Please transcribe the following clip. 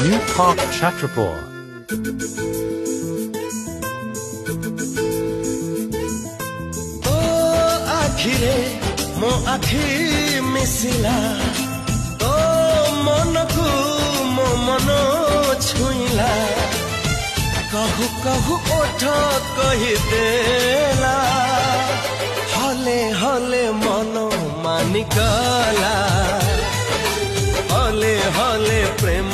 New Park Chhatrapur. ओ आखिरे मो आखि मिसिला तो मन को मो मन छुइला कहु कहु ओठ कहि देला हले हले मन मानिकला हले हले प्रेम